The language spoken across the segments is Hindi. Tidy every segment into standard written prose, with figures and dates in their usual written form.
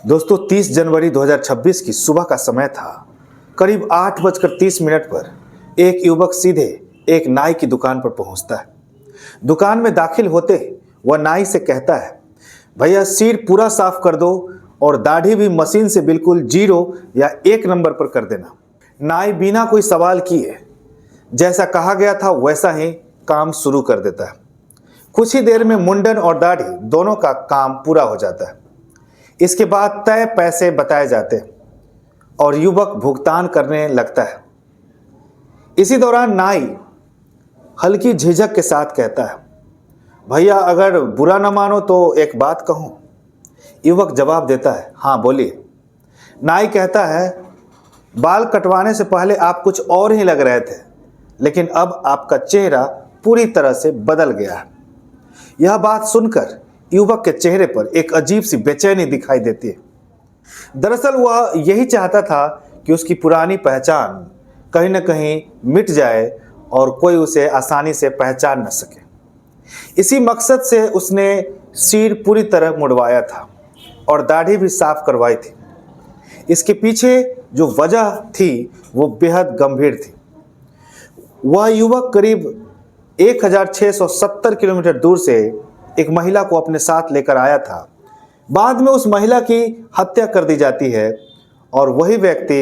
दोस्तों 30 जनवरी 2026 की सुबह का समय था। करीब 8:30 पर एक युवक सीधे एक नाई की दुकान पर पहुंचता है। दुकान में दाखिल होते वह नाई से कहता है, भैया सिर पूरा साफ कर दो और दाढ़ी भी मशीन से बिल्कुल 0 या 1 नंबर पर कर देना। नाई बिना कोई सवाल किए जैसा कहा गया था वैसा ही काम शुरू कर देता है। कुछ ही देर में मुंडन और दाढ़ी दोनों का काम पूरा हो जाता है। इसके बाद तय पैसे बताए जाते और युवक भुगतान करने लगता है। इसी दौरान नाई हल्की झिझक के साथ कहता है, भैया अगर बुरा न मानो तो एक बात कहूं। युवक जवाब देता है, हाँ बोलिए। नाई कहता है, बाल कटवाने से पहले आप कुछ और ही लग रहे थे, लेकिन अब आपका चेहरा पूरी तरह से बदल गया है। यह बात सुनकर युवक के चेहरे पर एक अजीब सी बेचैनी दिखाई देती है। दरअसल वह यही चाहता था कि उसकी पुरानी पहचान कहीं न कहीं मिट जाए और कोई उसे आसानी से पहचान न सके। इसी मकसद से उसने सिर पूरी तरह मुड़वाया था और दाढ़ी भी साफ करवाई थी। इसके पीछे जो वजह थी वो बेहद गंभीर थी। वह युवक करीब 1670 किलोमीटर दूर से एक महिला को अपने साथ लेकर आया था। बाद में उस महिला की हत्या कर दी जाती है और वही व्यक्ति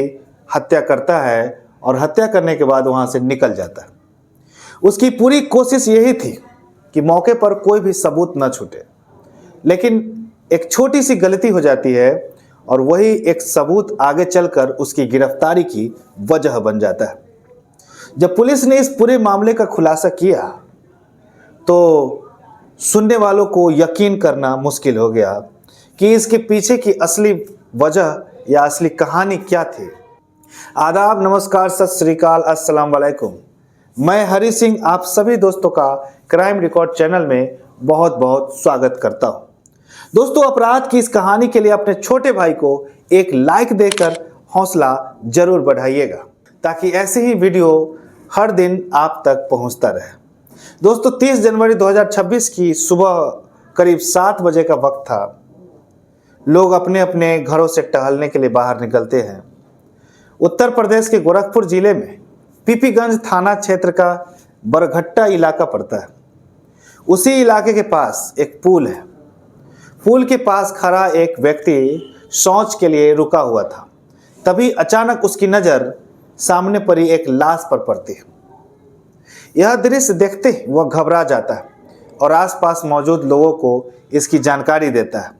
हत्या करता है और हत्या करने के बाद वहां से निकल जाता है। उसकी पूरी कोशिश यही थी कि मौके पर कोई भी सबूत न छूटे, लेकिन एक छोटी सी गलती हो जाती है और वही एक सबूत आगे चलकर उसकी गिरफ्तारी की वजह बन जाता है। जब पुलिस ने इस पूरे मामले का खुलासा किया तो सुनने वालों को यकीन करना मुश्किल हो गया कि इसके पीछे की असली वजह या असली कहानी क्या थी। आदाब, नमस्कार, सत श्री अकाल, अस्सलाम वालेकुम। मैं हरी सिंह आप सभी दोस्तों का क्राइम रिकॉर्ड चैनल में बहुत बहुत स्वागत करता हूं। दोस्तों, अपराध की इस कहानी के लिए अपने छोटे भाई को एक लाइक देकर हौसला जरूर बढ़ाइएगा ताकि ऐसे ही वीडियो हर दिन आप तक पहुंचता रहे। दोस्तों, 30 जनवरी 2026 की सुबह करीब 7 बजे का वक्त था। लोग अपने अपने घरों से टहलने के लिए बाहर निकलते हैं। उत्तर प्रदेश के गोरखपुर जिले में पीपीगंज थाना क्षेत्र का बरघट्टा इलाका पड़ता है। उसी इलाके के पास एक पुल है। पुल के पास खड़ा एक व्यक्ति शौच के लिए रुका हुआ था। तभी अचानक उसकी नज़र सामने पड़ी एक लाश पर पड़ती है। यह दृश्य देखते ही वह घबरा जाता है और आसपास मौजूद लोगों को इसकी जानकारी देता है।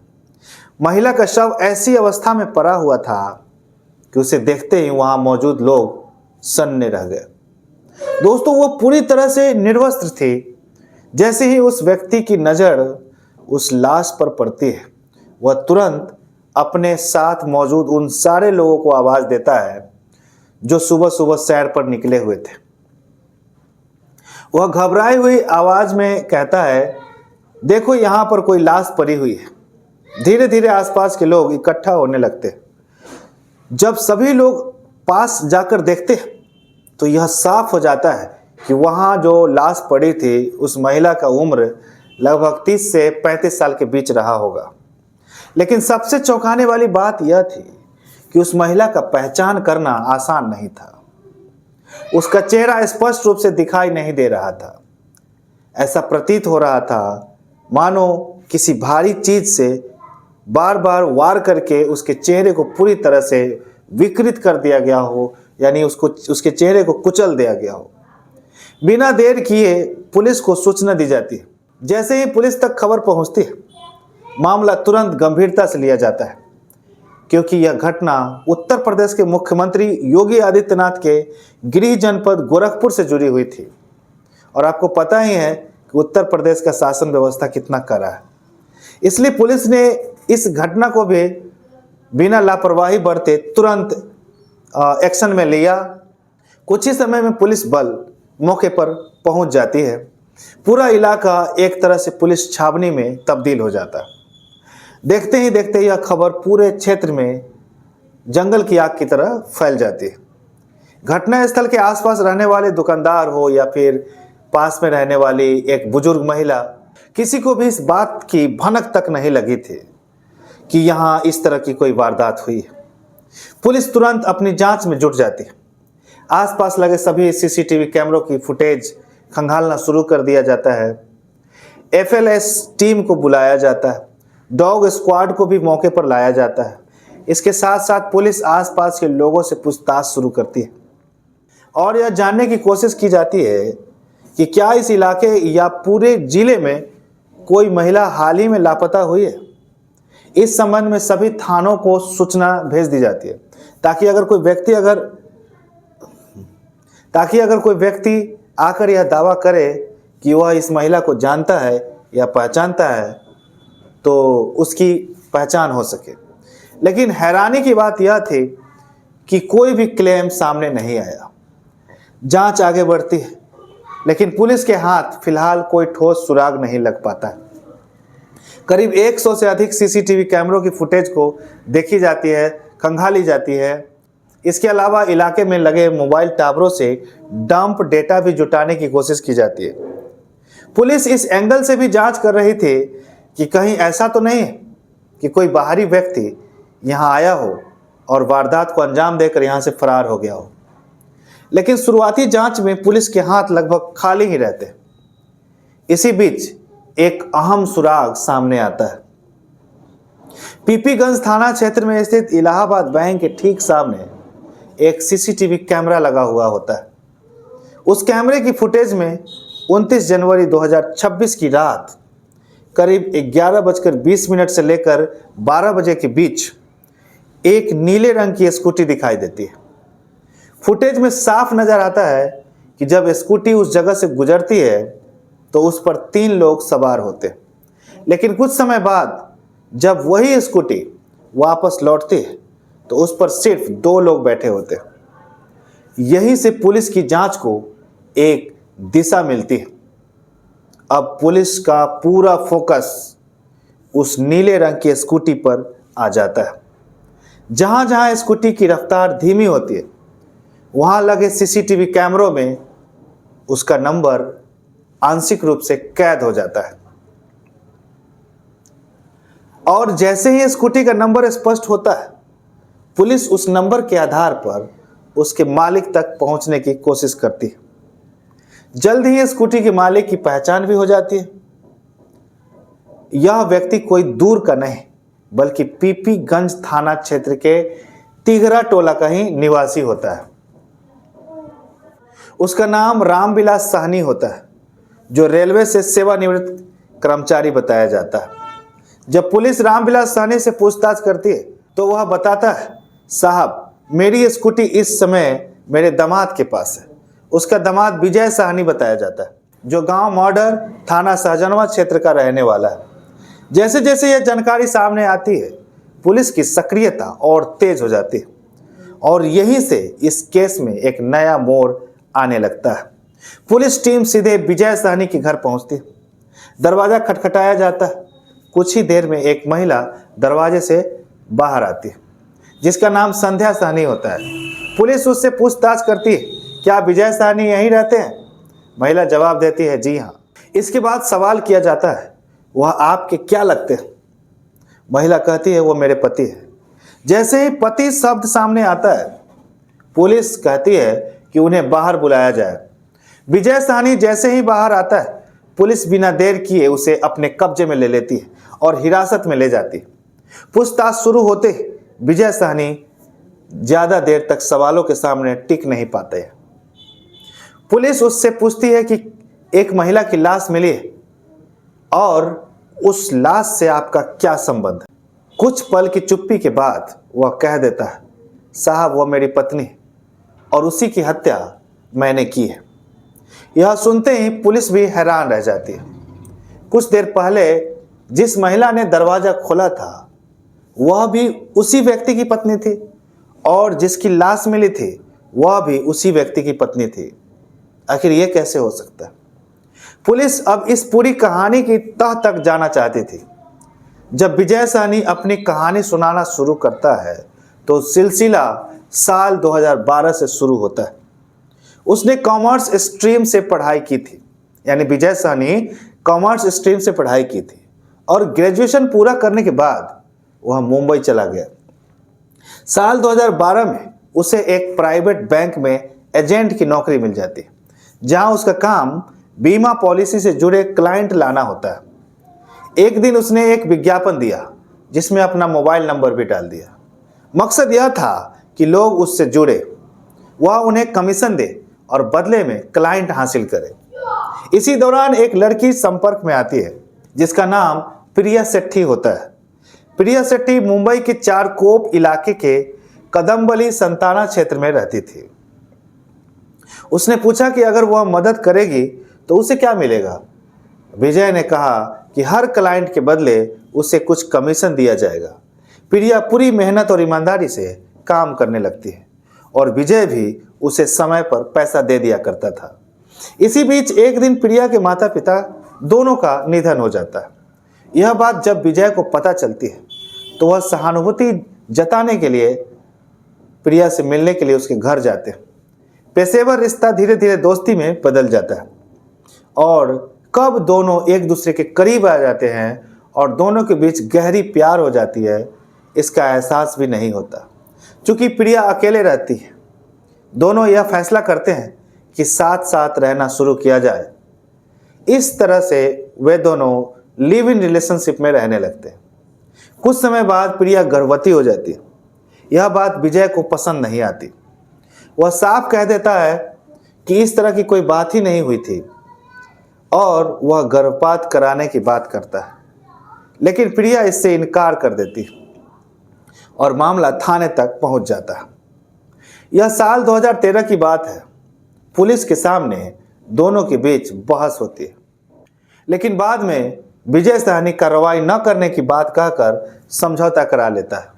महिला का शव ऐसी अवस्था में पड़ा हुआ था कि उसे देखते ही वहां मौजूद लोग सन्ने रह गए। दोस्तों, वो पूरी तरह से निर्वस्त्र थी। जैसे ही उस व्यक्ति की नज़र उस लाश पर पड़ती है, वह तुरंत अपने साथ मौजूद उन सारे लोगों को आवाज़ देता है जो सुबह सुबह सैर पर निकले हुए थे। वह घबराई हुई आवाज में कहता है, देखो यहाँ पर कोई लाश पड़ी हुई है। धीरे धीरे आसपास के लोग इकट्ठा होने लगते। जब सभी लोग पास जाकर देखते तो यह साफ हो जाता है कि वहाँ जो लाश पड़ी थी उस महिला का उम्र लगभग 30 से 35 साल के बीच रहा होगा। लेकिन सबसे चौंकाने वाली बात यह थी कि उस महिला का पहचान करना आसान नहीं था। उसका चेहरा स्पष्ट रूप से दिखाई नहीं दे रहा था। ऐसा प्रतीत हो रहा था मानो किसी भारी चीज से बार बार वार करके उसके चेहरे को पूरी तरह से विकृत कर दिया गया हो, यानी उसके चेहरे को कुचल दिया गया हो। बिना देर किए पुलिस को सूचना दी जाती है। जैसे ही पुलिस तक खबर पहुंचती है, मामला तुरंत गंभीरता से लिया जाता है, क्योंकि यह घटना उत्तर प्रदेश के मुख्यमंत्री योगी आदित्यनाथ के गृह जनपद गोरखपुर से जुड़ी हुई थी। और आपको पता ही है कि उत्तर प्रदेश का शासन व्यवस्था कितना कड़ा है। इसलिए पुलिस ने इस घटना को भी बिना लापरवाही बरते तुरंत एक्शन में लिया। कुछ ही समय में पुलिस बल मौके पर पहुंच जाती है। पूरा इलाका एक तरह से पुलिस छावनी में तब्दील हो जाता है। देखते ही देखते यह खबर पूरे क्षेत्र में जंगल की आग की तरह फैल जाती है। घटनास्थल के आसपास रहने वाले दुकानदार हो या फिर पास में रहने वाली एक बुजुर्ग महिला, किसी को भी इस बात की भनक तक नहीं लगी थी कि यहाँ इस तरह की कोई वारदात हुई है। पुलिस तुरंत अपनी जांच में जुट जाती है। आसपास लगे सभी सीसीटीवी कैमरों की फुटेज खंगालना शुरू कर दिया जाता है। एफएलएस टीम को बुलाया जाता है। डॉग स्क्वाड को भी मौके पर लाया जाता है। इसके साथ साथ पुलिस आसपास के लोगों से पूछताछ शुरू करती है और यह जानने की कोशिश की जाती है कि क्या इस इलाके या पूरे जिले में कोई महिला हाल ही में लापता हुई है। इस संबंध में सभी थानों को सूचना भेज दी जाती है ताकि अगर कोई व्यक्ति आकर यह दावा करे कि वह इस महिला को जानता है या पहचानता है तो उसकी पहचान हो सके। लेकिन हैरानी की बात यह थी कि कोई भी क्लेम सामने नहीं आया। जांच आगे बढ़ती है लेकिन पुलिस के हाथ फिलहाल कोई ठोस सुराग नहीं लग पाता है। करीब 100 से अधिक सीसीटीवी कैमरों की फुटेज को देखी जाती है, खंगाली जाती है। इसके अलावा इलाके में लगे मोबाइल टावरों से डंप डेटा भी जुटाने की कोशिश की जाती है। पुलिस इस एंगल से भी जांच कर रही थी कि कहीं ऐसा तो नहीं है कि कोई बाहरी व्यक्ति यहाँ आया हो और वारदात को अंजाम देकर यहाँ से फरार हो गया हो। लेकिन शुरुआती जांच में पुलिस के हाथ लगभग खाली ही रहते। इसी बीच एक अहम सुराग सामने आता है। पीपीगंज थाना क्षेत्र में स्थित इलाहाबाद बैंक के ठीक सामने एक सीसीटीवी कैमरा लगा हुआ होता है। उस कैमरे की फुटेज में 29 जनवरी 2026 की रात करीब 11:20 से लेकर 12 बजे के बीच एक नीले रंग की स्कूटी दिखाई देती है। फुटेज में साफ नजर आता है कि जब स्कूटी उस जगह से गुजरती है तो उस पर 3 लोग सवार होते। लेकिन कुछ समय बाद जब वही स्कूटी वापस लौटती है तो उस पर सिर्फ 2 लोग बैठे होते। यहीं से पुलिस की जांच को एक दिशा मिलती है। अब पुलिस का पूरा फोकस उस नीले रंग की स्कूटी पर आ जाता है। जहां जहां स्कूटी की रफ्तार धीमी होती है वहां लगे सीसीटीवी कैमरों में उसका नंबर आंशिक रूप से कैद हो जाता है। और जैसे ही स्कूटी का नंबर स्पष्ट होता है पुलिस उस नंबर के आधार पर उसके मालिक तक पहुंचने की कोशिश करती है। जल्द ही स्कूटी के मालिक की पहचान भी हो जाती है। यह व्यक्ति कोई दूर का नहीं बल्कि पीपीगंज थाना क्षेत्र के तिघरा टोला का ही निवासी होता है। उसका नाम रामविलास साहनी होता है जो रेलवे से सेवानिवृत्त कर्मचारी बताया जाता है। जब पुलिस रामविलास साहनी से पूछताछ करती है तो वह बताता है, साहब मेरी स्कूटी इस समय मेरे दामाद के पास है। उसका दामाद विजय साहनी बताया जाता है जो गांव मॉडर थाना सहजनवा क्षेत्र का रहने वाला है। जैसे जैसे यह जानकारी सामने आती है पुलिस की सक्रियता और तेज हो जाती है और यहीं से इस केस में एक नया मोड़ आने लगता है। पुलिस टीम सीधे विजय साहनी के घर पहुंचती है। दरवाजा खटखटाया जाता है। कुछ ही देर में एक महिला दरवाजे से बाहर आती है जिसका नाम संध्या साहनी होता है। पुलिस उससे पूछताछ करती है, क्या विजय साहनी यहीं रहते हैं? महिला जवाब देती है, जी हाँ। इसके बाद सवाल किया जाता है, वह आपके क्या लगते हैं? महिला कहती है, वो मेरे पति है। जैसे ही पति शब्द सामने आता है पुलिस कहती है कि उन्हें बाहर बुलाया जाए। विजय साहनी जैसे ही बाहर आता है पुलिस बिना देर किए उसे अपने कब्जे में ले लेती है और हिरासत में ले जाती है। पूछताछ शुरू होते विजय साहनी ज्यादा देर तक सवालों के सामने टिक नहीं पाते। पुलिस उससे पूछती है कि एक महिला की लाश मिली है और उस लाश से आपका क्या संबंध है? कुछ पल की चुप्पी के बाद वह कह देता है, साहब वह मेरी पत्नी है और उसी की हत्या मैंने की है। यह सुनते ही पुलिस भी हैरान रह जाती है। कुछ देर पहले जिस महिला ने दरवाजा खोला था वह भी उसी व्यक्ति की पत्नी थी और जिसकी लाश मिली थी वह भी उसी व्यक्ति की पत्नी थी। आखिर यह कैसे हो सकता है? पुलिस अब इस पूरी कहानी की तह तक जाना चाहती थी। जब विजय साहनी अपनी कहानी सुनाना शुरू करता है तो सिलसिला साल 2012 से शुरू होता है। उसने कॉमर्स स्ट्रीम से पढ़ाई की थी, यानी विजय साहनी कॉमर्स स्ट्रीम से पढ़ाई की थी और ग्रेजुएशन पूरा करने के बाद वह मुंबई चला गया। साल 2012 में उसे एक प्राइवेट बैंक में एजेंट की नौकरी मिल जाती है, जहां उसका काम बीमा पॉलिसी से जुड़े क्लाइंट लाना होता है। एक दिन उसने एक विज्ञापन दिया जिसमें अपना मोबाइल नंबर भी डाल दिया। मकसद यह था कि लोग उससे जुड़े, वह उन्हें कमीशन दे और बदले में क्लाइंट हासिल करे। इसी दौरान एक लड़की संपर्क में आती है जिसका नाम प्रिया सेठी होता है। प्रिया सेठी मुंबई के चारकोप इलाके के कदमबली संताना क्षेत्र में रहती थी। उसने पूछा कि अगर वह मदद करेगी तो उसे क्या मिलेगा। विजय ने कहा कि हर क्लाइंट के बदले उसे कुछ कमीशन दिया जाएगा। प्रिया पूरी मेहनत और ईमानदारी से काम करने लगती है और विजय भी उसे समय पर पैसा दे दिया करता था। इसी बीच एक दिन प्रिया के माता पिता दोनों का निधन हो जाता है। यह बात जब विजय को पता चलती है तो वह सहानुभूति जताने के लिए प्रिया से मिलने के लिए उसके घर जाते हैं। पेशेवर रिश्ता धीरे धीरे दोस्ती में बदल जाता है और कब दोनों एक दूसरे के करीब आ जाते हैं और दोनों के बीच गहरी प्यार हो जाती है, इसका एहसास भी नहीं होता। चूंकि प्रिया अकेले रहती है, दोनों यह फैसला करते हैं कि साथ साथ रहना शुरू किया जाए। इस तरह से वे दोनों लिव इन रिलेशनशिप में रहने लगते हैं। कुछ समय बाद प्रिया गर्भवती हो जाती है। यह बात विजय को पसंद नहीं आती। वह साफ कह देता है कि इस तरह की कोई बात ही नहीं हुई थी और वह गर्भपात कराने की बात करता है, लेकिन प्रिया इससे इनकार कर देती है और मामला थाने तक पहुंच जाता है। यह साल 2013 की बात है। पुलिस के सामने दोनों के बीच बहस होती है, लेकिन बाद में विजय साहनी कार्रवाई न करने की बात कहकर समझौता करा लेता है।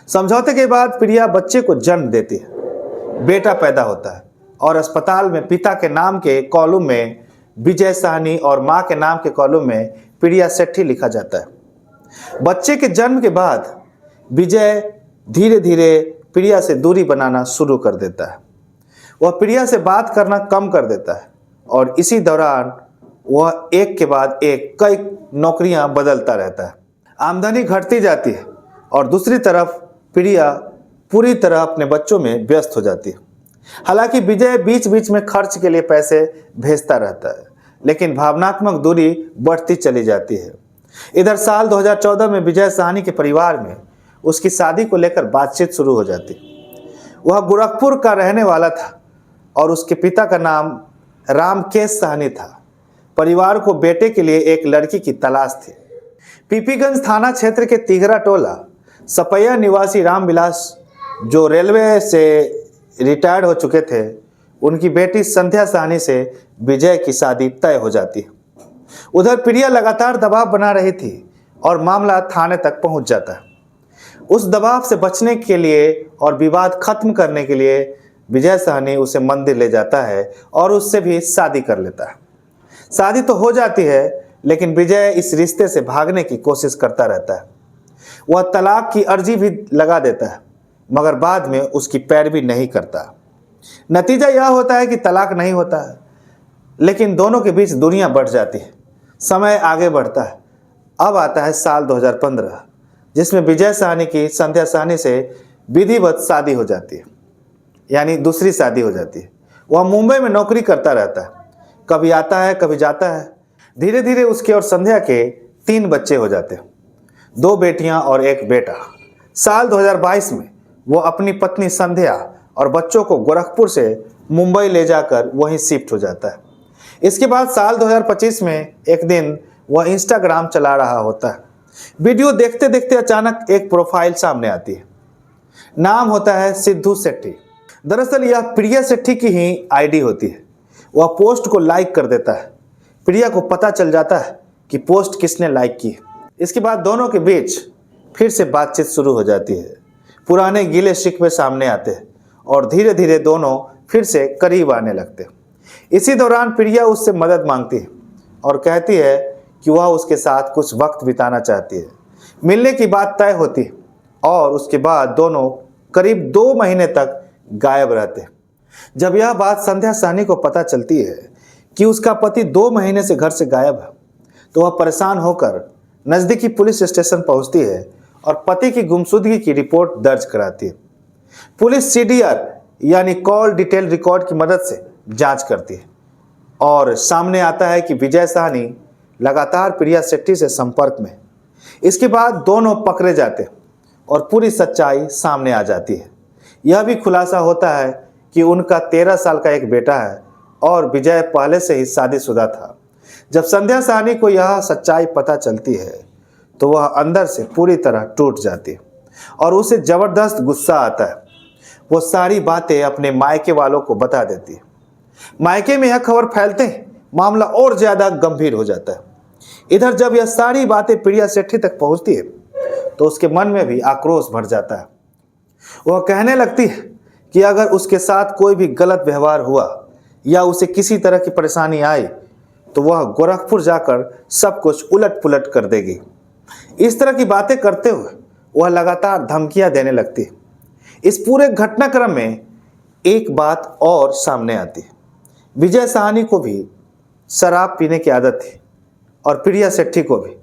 समझौते के बाद प्रिया बच्चे को जन्म देती है। बेटा पैदा होता है और अस्पताल में पिता के नाम के कॉलम में विजय साहनी और मां के नाम के कॉलम में प्रिया सेठी लिखा जाता है। बच्चे के जन्म के बाद विजय धीरे धीरे प्रिया से दूरी बनाना शुरू कर देता है। वह प्रिया से बात करना कम कर देता है और इसी दौरान वह एक के बाद एक कई नौकरियां बदलता रहता है। आमदनी घटती जाती है और दूसरी तरफ प्रिया पूरी तरह अपने बच्चों में व्यस्त हो जाती है। हालांकि विजय बीच बीच में खर्च के लिए पैसे भेजता रहता है, लेकिन भावनात्मक दूरी बढ़ती चली जाती है। इधर साल 2014 में विजय साहनी के परिवार में उसकी शादी को लेकर बातचीत शुरू हो जाती। वह गोरखपुर का रहने वाला था और उसके पिता का नाम रामकेश साहनी था। परिवार को बेटे के लिए एक लड़की की तलाश थी। पीपीगंज थाना क्षेत्र के तिघरा टोला सपैया निवासी रामविलास, जो रेलवे से रिटायर्ड हो चुके थे, उनकी बेटी संध्या साहनी से विजय की शादी तय हो जाती है। उधर प्रिया लगातार दबाव बना रही थी और मामला थाने तक पहुंच जाता है। उस दबाव से बचने के लिए और विवाद खत्म करने के लिए विजय साहनी उसे मंदिर ले जाता है और उससे भी शादी कर लेता है। शादी तो हो जाती है, लेकिन विजय इस रिश्ते से भागने की कोशिश करता रहता है। वह तलाक की अर्जी भी लगा देता है, मगर बाद में उसकी पैरवी नहीं करता। नतीजा यह होता है कि तलाक नहीं होता है, लेकिन दोनों के बीच दूरियां बढ़ जाती है। समय आगे बढ़ता है। अब आता है साल 2015, जिसमें विजय साहनी की संध्या साहनी से विधिवत शादी हो जाती है, यानी दूसरी शादी हो जाती है। वह मुंबई में नौकरी करता रहता है, कभी आता है कभी जाता है। धीरे धीरे उसके और संध्या के 3 बच्चे हो जाते हैं, 2 बेटियां और 1 बेटा। साल 2022 में वो अपनी पत्नी संध्या और बच्चों को गोरखपुर से मुंबई ले जाकर वहीं शिफ्ट हो जाता है। इसके बाद साल 2025 में एक दिन वह इंस्टाग्राम चला रहा होता है। वीडियो देखते देखते अचानक एक प्रोफाइल सामने आती है। नाम होता है सिद्धू सेठी। दरअसल यह प्रिया सेठी की ही आईडी होती है। वह पोस्ट को लाइक कर देता है। प्रिया को पता चल जाता है कि पोस्ट किसने लाइक की। इसके बाद दोनों के बीच फिर से बातचीत शुरू हो जाती है। पुराने गिले शिकवे सामने आते हैं और धीरे धीरे दोनों फिर से करीब आने लगते हैं। इसी दौरान प्रिया उससे मदद मांगती है और कहती है कि वह उसके साथ कुछ वक्त बिताना चाहती है। मिलने की बात तय होती है और उसके बाद दोनों करीब 2 महीने तक गायब रहते हैं। जब यह बात संध्या साहनी को पता चलती है कि उसका पति 2 महीने से घर से गायब है, तो वह परेशान होकर नज़दीकी पुलिस स्टेशन पहुंचती है और पति की गुमशुदगी की रिपोर्ट दर्ज कराती है। पुलिस सीडीआर यानी कॉल डिटेल रिकॉर्ड की मदद से जांच करती है और सामने आता है कि विजय साहनी लगातार प्रिया शेट्टी से संपर्क में। इसके बाद दोनों पकड़े जाते हैं और पूरी सच्चाई सामने आ जाती है। यह भी खुलासा होता है कि उनका 13 साल का एक बेटा है और विजय पहले से ही शादीशुदा था। जब संध्या साहनी को यह सच्चाई पता चलती है तो वह अंदर से पूरी तरह टूट जाती है और उसे जबरदस्त गुस्सा आता है। वो सारी बातें अपने मायके वालों को बता देती है। मायके में यह खबर फैलते ही मामला और ज्यादा गंभीर हो जाता है। इधर जब यह सारी बातें प्रिया शेट्टी तक पहुंचती है तो उसके मन में भी आक्रोश भर जाता है। वह कहने लगती है कि अगर उसके साथ कोई भी गलत व्यवहार हुआ या उसे किसी तरह की परेशानी आई तो वह गोरखपुर जाकर सब कुछ उलट पुलट कर देगी। इस तरह की बातें करते हुए वह लगातार धमकियां देने लगती है। इस पूरे घटनाक्रम में एक बात और सामने आती है। विजय साहनी को भी शराब पीने की आदत थी और प्रिया शेट्टी को भी,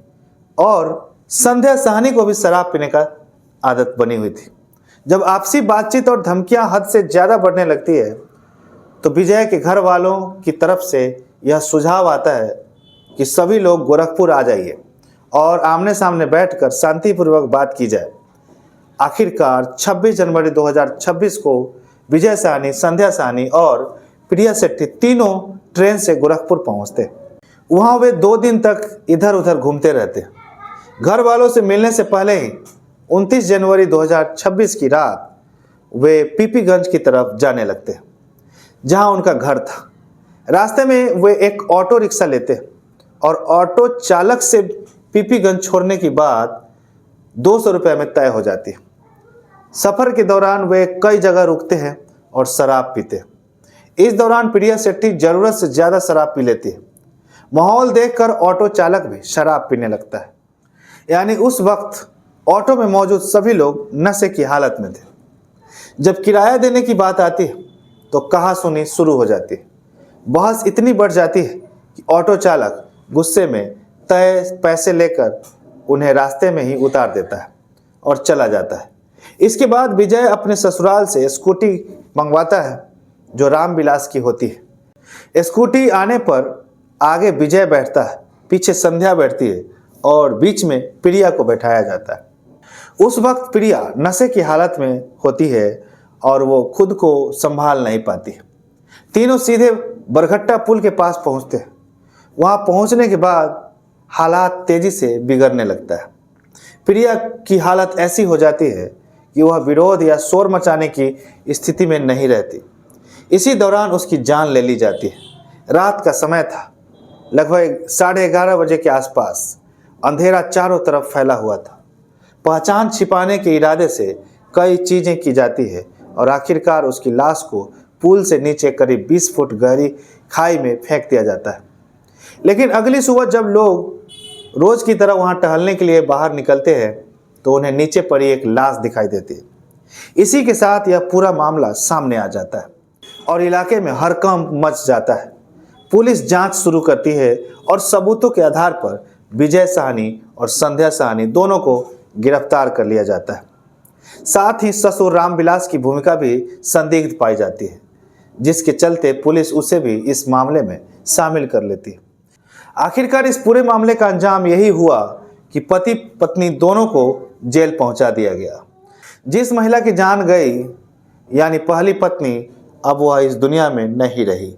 और संध्या साहनी को भी शराब पीने का आदत बनी हुई थी। जब आपसी बातचीत और धमकियां हद से ज़्यादा बढ़ने लगती है तो विजय के घर वालों की तरफ से यह सुझाव आता है कि सभी लोग गोरखपुर आ जाइए और आमने सामने बैठकर शांतिपूर्वक बात की जाए। आखिरकार 26 जनवरी 2026 को विजय साहनी, संध्या साहनी और प्रिया शेट्टी तीनों ट्रेन से गोरखपुर पहुंचते। वहां वे 2 दिन तक इधर उधर घूमते रहते। घर वालों से मिलने से पहले ही 29 जनवरी 2026 की रात वे पीपीगंज की तरफ जाने लगते जहां उनका घर था। रास्ते में वे एक ऑटो रिक्शा लेते और ऑटो चालक से पीपीगंज छोड़ने की बात 200 रुपये में तय हो जाती है। सफर के दौरान वे कई जगह रुकते हैं और शराब पीते। इस दौरान प्रिया शेट्टी जरूरत से ज्यादा शराब पी लेती है। माहौल देखकर ऑटो चालक भी शराब पीने लगता है। यानी उस वक्त ऑटो में मौजूद सभी लोग नशे की हालत में थे। जब किराया देने की बात आती है तो कहासुनी शुरू हो जाती है। बहस इतनी बढ़ जाती है कि ऑटो चालक गुस्से में तय पैसे लेकर उन्हें रास्ते में ही उतार देता है और चला जाता है। इसके बाद विजय अपने ससुराल से स्कूटी मंगवाता है जो रामविलास की होती है। स्कूटी आने पर आगे विजय बैठता है, पीछे संध्या बैठती है और बीच में प्रिया को बैठाया जाता है। उस वक्त प्रिया नशे की हालत में होती है और वो खुद को संभाल नहीं पाती। तीनों सीधे बरघट्टा पुल के पास पहुंचते हैं। वहां पहुंचने के बाद हालात तेजी से बिगड़ने लगता है। प्रिया की हालत ऐसी हो जाती है कि वह विरोध या शोर मचाने की स्थिति में नहीं रहती। इसी दौरान उसकी जान ले ली जाती है। रात का समय था, लगभग 11:30 बजे के आसपास। अंधेरा चारों तरफ फैला हुआ था। पहचान छिपाने के इरादे से कई चीजें की जाती है और आखिरकार उसकी लाश को पुल से नीचे करीब 20 फुट गहरी खाई में फेंक दिया जाता है। लेकिन अगली सुबह जब लोग रोज की तरह वहां टहलने के लिए बाहर निकलते हैं तो उन्हें नीचे पड़ी एक लाश दिखाई देती है। इसी के साथ यह पूरा मामला सामने आ जाता है और इलाके में हड़कंप मच जाता है। पुलिस जांच शुरू करती है और सबूतों के आधार पर विजय साहनी और संध्या साहनी दोनों को गिरफ्तार कर लिया जाता है। साथ ही ससुर रामविलास की भूमिका भी संदिग्ध पाई जाती है, जिसके चलते पुलिस उसे भी इस मामले में शामिल कर लेती है। आखिरकार इस पूरे मामले का अंजाम यही हुआ कि पति पत्नी दोनों को जेल पहुंचा दिया गया। जिस महिला की जान गई यानी पहली पत्नी, अब वह इस दुनिया में नहीं रही।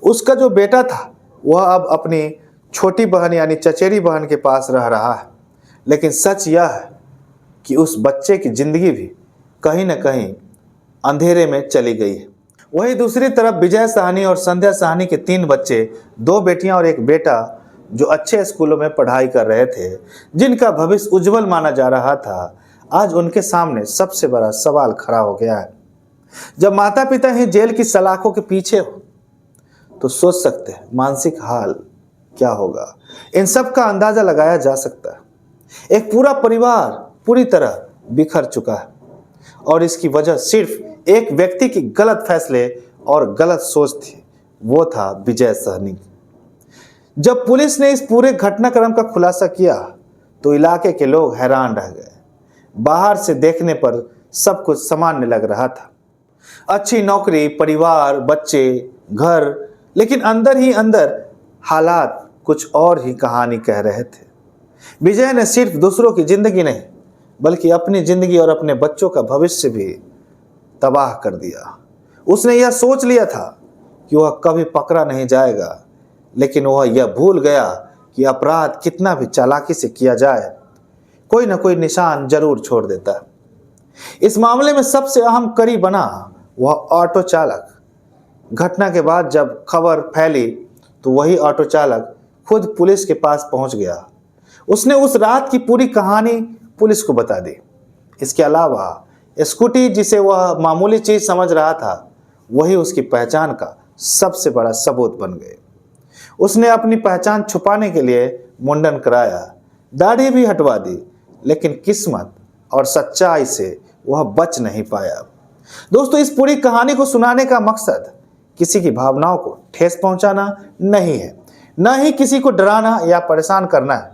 उसका जो बेटा था वह अब अपनी छोटी बहन यानी चचेरी बहन के पास रह रहा है। लेकिन सच यह है कि उस बच्चे की जिंदगी भी कहीं न कहीं अंधेरे में चली गई है। वहीं दूसरी तरफ विजय साहनी और संध्या साहनी के 3 बच्चे, 2 बेटियां और एक बेटा, जो अच्छे स्कूलों में पढ़ाई कर रहे थे, जिनका भविष्य उज्जवल माना जा रहा था, आज उनके सामने सबसे बड़ा सवाल खड़ा हो गया है। जब माता पिता ही जेल की सलाखों के पीछे हो तो सोच सकते हैं मानसिक हाल क्या होगा। इन सब का अंदाजा लगाया जा सकता है। एक पूरा परिवार पूरी तरह बिखर चुका है और इसकी वजह सिर्फ एक व्यक्ति की गलत फैसले और गलत सोच थी, वो था विजय साहनी। जब पुलिस ने इस पूरे घटनाक्रम का खुलासा किया तो इलाके के लोग हैरान रह गए। बाहर से देखने पर सब कुछ सामान्य लग रहा था। अच्छी नौकरी, परिवार, बच्चे, घर, लेकिन अंदर ही अंदर हालात कुछ और ही कहानी कह रहे थे। विजय ने सिर्फ दूसरों की जिंदगी नहीं, बल्कि अपनी जिंदगी और अपने बच्चों का भविष्य भी तबाह कर दिया। उसने यह सोच लिया था कि वह कभी पकड़ा नहीं जाएगा, लेकिन वह यह भूल गया कि अपराध कितना भी चालाकी से किया जाए, कोई न कोई निशान जरूर छोड़ देता है। इस मामले में सबसे अहम कड़ी बना वह ऑटो चालक। घटना के बाद जब खबर फैली तो वही ऑटो चालक खुद पुलिस के पास पहुंच गया। उसने उस रात की पूरी कहानी पुलिस को बता दी। इसके अलावा स्कूटी, जिसे वह मामूली चीज समझ रहा था, वही उसकी पहचान का सबसे बड़ा सबूत बन गए। उसने अपनी पहचान छुपाने के लिए मुंडन कराया, दाढ़ी भी हटवा दी, लेकिन किस्मत और सच्चाई से वह बच नहीं पाया। दोस्तों, इस पूरी कहानी को सुनाने का मकसद किसी की भावनाओं को ठेस पहुंचाना नहीं है, न ही किसी को डराना या परेशान करना है।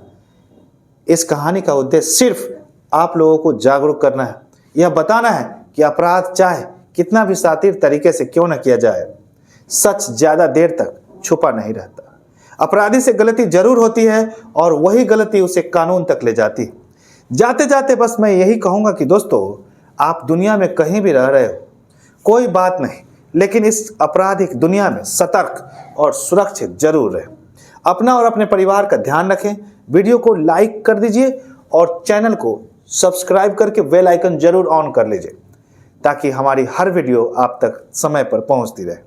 इस कहानी का उद्देश्य सिर्फ आप लोगों को जागरूक करना है, यह बताना है कि अपराध चाहे कितना भी शातिर तरीके से क्यों न किया जाए, सच ज्यादा देर तक छुपा नहीं रहता। अपराधी से गलती जरूर होती है और वही गलती उसे कानून तक ले जाती है। जाते जाते बस मैं यही कहूंगा कि दोस्तों, आप दुनिया में कहीं भी रह रहे हो, कोई बात नहीं, लेकिन इस आपराधिक दुनिया में सतर्क और सुरक्षित जरूर रहे। अपना और अपने परिवार का ध्यान रखें। वीडियो को लाइक कर दीजिए और चैनल को सब्सक्राइब करके बेल आइकन जरूर ऑन कर लीजिए, ताकि हमारी हर वीडियो आप तक समय पर पहुंचती रहे।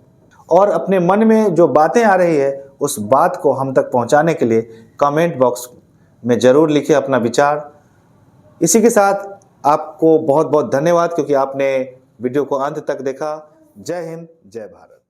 और अपने मन में जो बातें आ रही है उस बात को हम तक पहुंचाने के लिए कमेंट बॉक्स में जरूर लिखिए अपना विचार। इसी के साथ आपको बहुत बहुत धन्यवाद, क्योंकि आपने वीडियो को अंत तक देखा। जय हिंद, जय भारत।